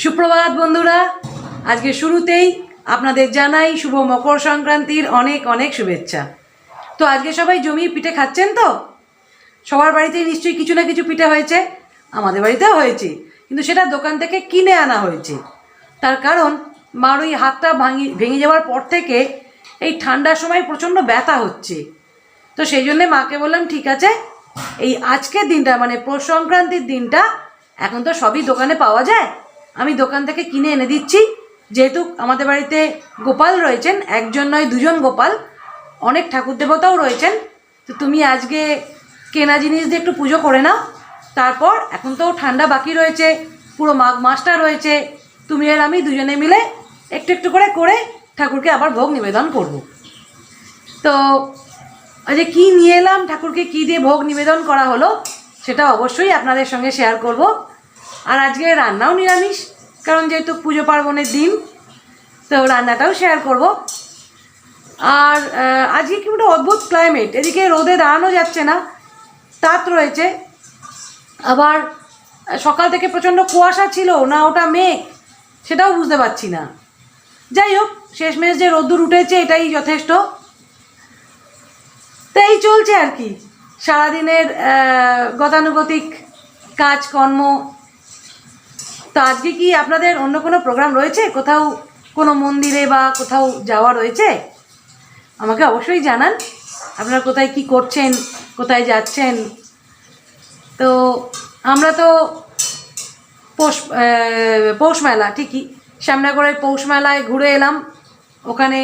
সুপ্রভাত বন্ধুরা, আজকে শুরুতেই আপনাদের জানাই শুভ মকর সংক্রান্তির অনেক অনেক শুভেচ্ছা। তো আজকে সবাই জমিয়ে পিঠে খাচ্ছেন তো? সবার বাড়িতেই নিশ্চয়ই কিছু না কিছু পিঠে হয়েছে, আমাদের বাড়িতেও হয়েছে, কিন্তু সেটা দোকান থেকে কিনে আনা হয়েছে। তার কারণ মার ওই হাতটা ভেঙে যাওয়ার পর থেকে এই ঠান্ডার সময় প্রচণ্ড ব্যথা হচ্ছে। তো সেই জন্যে মাকে বললাম ঠিক আছে, এই আজকের দিনটা মানে পৌষ সংক্রান্তির দিনটা এখন তো সবই দোকানে পাওয়া যায়, আমি দোকান থেকে কিনে এনে দিচ্ছি। যেহেতু আমাদের বাড়িতে গোপাল রয়েছেন, একজন নয় দুজন গোপাল, অনেক ঠাকুর দেবতাও রয়েছেন, তো তুমি আজকে কেনা জিনিস দিয়ে একটু পুজো করে নাও। তারপর এখন তো ঠান্ডা বাকি রয়েছে, পুরো মাঘ মাসটা রয়েছে, তুমি আর আমি দুজনে মিলে একটু একটু করে করে ঠাকুরকে আবার ভোগ নিবেদন করব। তো আজকে কী নিয়ে এলাম, ঠাকুরকে কী দিয়ে ভোগ নিবেদন করা হলো সেটা অবশ্যই আপনাদের সঙ্গে শেয়ার করব। আর আজকে রান্নাও নিরামিষ, কারণ যেহেতু পুজো পার্বণের দিন, তো রান্নাটাও শেয়ার করব। আর আজকে কি একটা অদ্ভুত ক্লাইমেট, এদিকে রোদে দাঁড়ানো যাচ্ছে না, তাত রয়েছে, আবার সকাল থেকে প্রচণ্ড কুয়াশা ছিল না, ওটা মেঘ সেটাও বুঝতে পারছি না। যাই হোক, শেষমেশ যে রোদ্দুর উঠেছে এটাই যথেষ্ট। তো এই চলছে আর কি সারাদিনের গতানুগতিক কাজকর্ম। তো আজকে কি আপনাদের অন্য কোনো প্রোগ্রাম রয়েছে, কোথাও কোনো মন্দিরে বা কোথাও যাওয়া রয়েছে? আমাকে অবশ্যই জানান আপনারা কোথায় কি করছেন, কোথায় যাচ্ছেন। তো আমরা তো পৌষ মেলা, ঠিকই শ্যামনগরের পৌষ মেলায় ঘুরে এলাম, ওখানে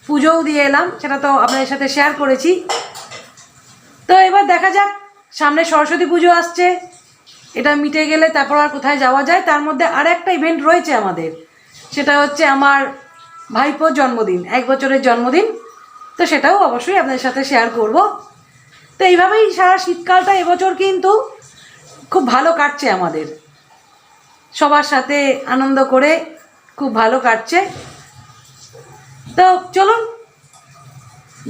পুজোও দিয়ে এলাম, সেটা তো আপনাদের সাথে শেয়ার করেছি। তো এবার দেখা যাক, সামনে সরস্বতী পুজো আসছে, এটা মিটে গেলে তারপর আর কোথায় যাওয়া যায়। তার মধ্যে আর একটা ইভেন্ট রয়েছে আমাদের, সেটা হচ্ছে আমার ভাইপোর জন্মদিন, 1 বছরের জন্মদিন, তো সেটাও অবশ্যই আপনাদের সাথে শেয়ার করব। তো এইভাবেই সারা শীতকালটা এবছর কিন্তু খুব ভালো কাটছে আমাদের, সবার সাথে আনন্দ করে খুব ভালো কাটছে। তো চলুন,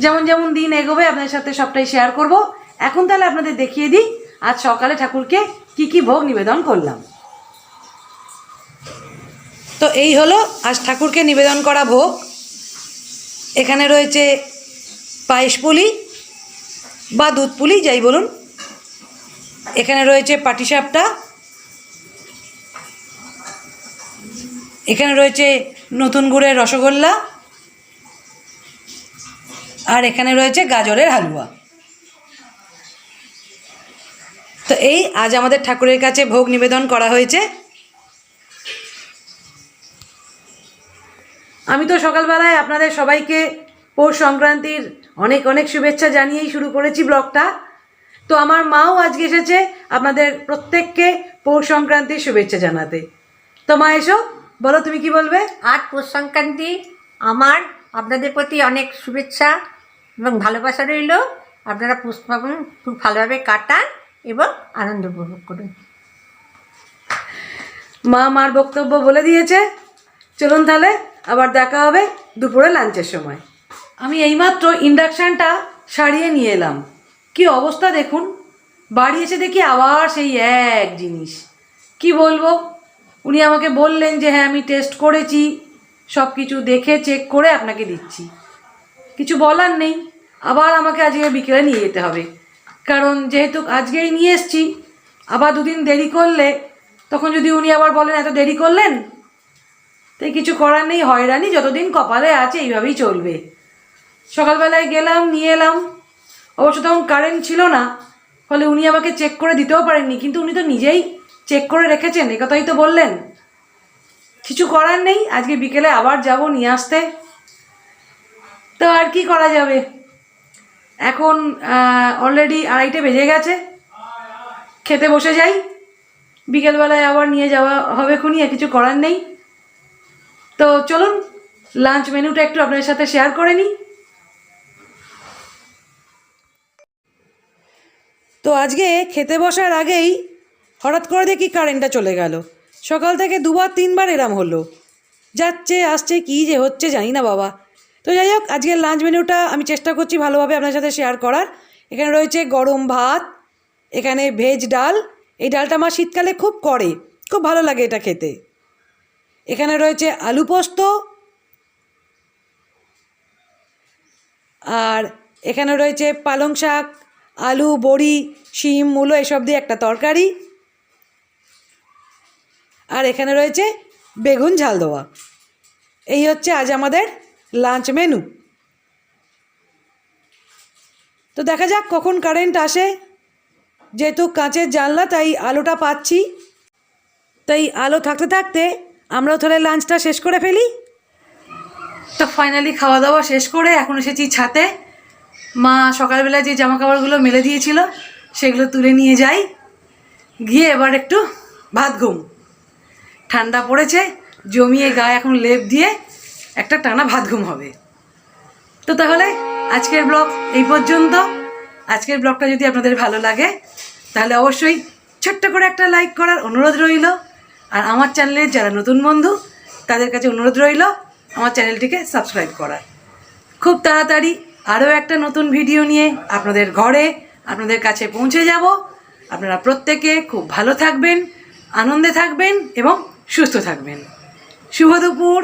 যেমন যেমন দিন এগোবে আপনাদের সাথে সবটাই শেয়ার করব। এখন তাহলে আপনাদের দেখিয়ে দিই আজ সকালে ঠাকুরকে কি কি ভোগ নিবেদন করলাম। তো এই হলো আজ ঠাকুরকে নিবেদন করা ভোগ। এখানে রয়েছে পায়েস পুলি বা দুধ পুলি যাই বলুন, এখানে রয়েছে পাটিসাপটা, এখানে রয়েছে নতুন গুড়ের রসগোল্লা, আর এখানে রয়েছে গাজরের হালুয়া। তো এই আজ আমাদের ঠাকুরের কাছে ভোগ নিবেদন করা হয়েছে। আমি তো সকালবেলায় আপনাদের সবাইকে পৌষ সংক্রান্তির অনেক অনেক শুভেচ্ছা জানিয়েই শুরু করেছি ব্লগটা। তো আমার মাও আজকে এসেছে আপনাদের প্রত্যেককে পৌষ সংক্রান্তির শুভেচ্ছা জানাতে। তো মা এসো, বলো তুমি কি বলবে। আজ পৌষ সংক্রান্তি, আমার আপনাদের প্রতি অনেক শুভেচ্ছা এবং ভালোবাসা রইল। আপনারা পৌষ পার্বণ খুব ভালোভাবে কাটান এবং আনন্দ উপভোগ করুন। মা মার বক্তব্য বলে দিয়েছে, চলুন তাহলে আবার দেখা হবে দুপুরে লাঞ্চের সময়। আমি এইমাত্র ইন্ডাকশানটা সারিয়ে নিয়ে এলাম, কি অবস্থা দেখুন। বাড়ি এসে দেখি আবার সেই এক জিনিস, কি বলবো। উনি আমাকে বললেন যে হ্যাঁ আমি টেস্ট করেছি, সব কিছু দেখে চেক করে আপনাকে দিচ্ছি। কিছু বলার নেই, আবার আমাকে আজকে বিকেলে নিয়ে যেতে হবে, কারণ যেহেতু আজকেই নিয়ে এসছি, আবার দুদিন দেরি করলে তখন যদি উনি আবার বলেন এত দেরি করলেন, তাই কিছু করার নেই, হয়রানি যতদিন কপালে আছে এইভাবেই চলবে। সকালবেলায় গেলাম, নিয়ে এলাম, অবশ্য তখন কারেন্ট ছিল না, ফলে উনি আমাকে চেক করে দিতেও পারেননি, কিন্তু উনি তো নিজেই চেক করে রেখেছেন, এ কথাই তো বললেন। কিছু করার নেই, আজকে বিকেলে আবার যাব নিয়ে আসতে। তো আর কি করা যাবে, এখন অলরেডি 2:30 বেজে গেছে, খেতে বসে যাই, বিকেলবেলায় আবার নিয়ে যাওয়া হবে খুনি, আর কিছু করার নেই। তো চলুন লাঞ্চ মেনুটা একটু আপনাদের সাথে শেয়ার করে নিই। তো আজকে খেতে বসার আগেই হঠাৎ করে দেখি কারেন্টটা চলে গেল। সকাল থেকে 2-3বার এরম হলো, যাচ্ছে আসছে, কী যে হচ্ছে জানি না বাবা। তো যাই হোক, আজকের লাঞ্চ মেনুটা আমি চেষ্টা করছি ভালোভাবে আপনার সাথে শেয়ার করার। এখানে রয়েছে গরম ভাত, এখানে ভেজ ডাল, এই ডালটা আমার শীতকালে খুব করে, খুব ভালো লাগে এটা খেতে। এখানে রয়েছে আলু পোস্ত, আর এখানে রয়েছে পালং শাক, আলু, বড়ি, শিম, মূলো এসব দিয়ে একটা তরকারি, আর এখানে রয়েছে বেগুন ঝাল দেওয়া। এই হচ্ছে আজ আমাদের লাঞ্চ মেনু। তো দেখা যাক কখন কারেন্ট আসে। যেহেতু কাঁচের জানলা তাই আলোটা পাচ্ছি, তাই আলো থাকতে থাকতে আমরাও তাহলে লাঞ্চটা শেষ করে ফেলি। তো ফাইনালি খাওয়া দাওয়া শেষ করে এখন এসেছি ছাতে। মা সকালবেলা যে জামা কাপড়গুলো মেলে দিয়েছিল সেগুলো তুলে নিয়ে যাই, গিয়ে এবার একটু ভাত ঘুম। ঠান্ডা পড়েছে, জমিয়ে গায়ে এখন লেপ দিয়ে একটা টানা ভাত ঘুম হবে। তো তাহলে আজকের ব্লগ এই পর্যন্ত। আজকের ব্লগটা যদি আপনাদের ভালো লাগে তাহলে অবশ্যই ছোট্ট করে একটা লাইক করার অনুরোধ রইল। আর আমার চ্যানেলের যারা নতুন বন্ধু তাদের কাছে অনুরোধ রইল আমার চ্যানেলটিকে সাবস্ক্রাইব করার। খুব তাড়াতাড়ি আরও একটা নতুন ভিডিও নিয়ে আপনাদের ঘরে আপনাদের কাছে পৌঁছে যাব। আপনারা প্রত্যেকে খুব ভালো থাকবেন, আনন্দে থাকবেন এবং সুস্থ থাকবেন। শুভ দুপুর।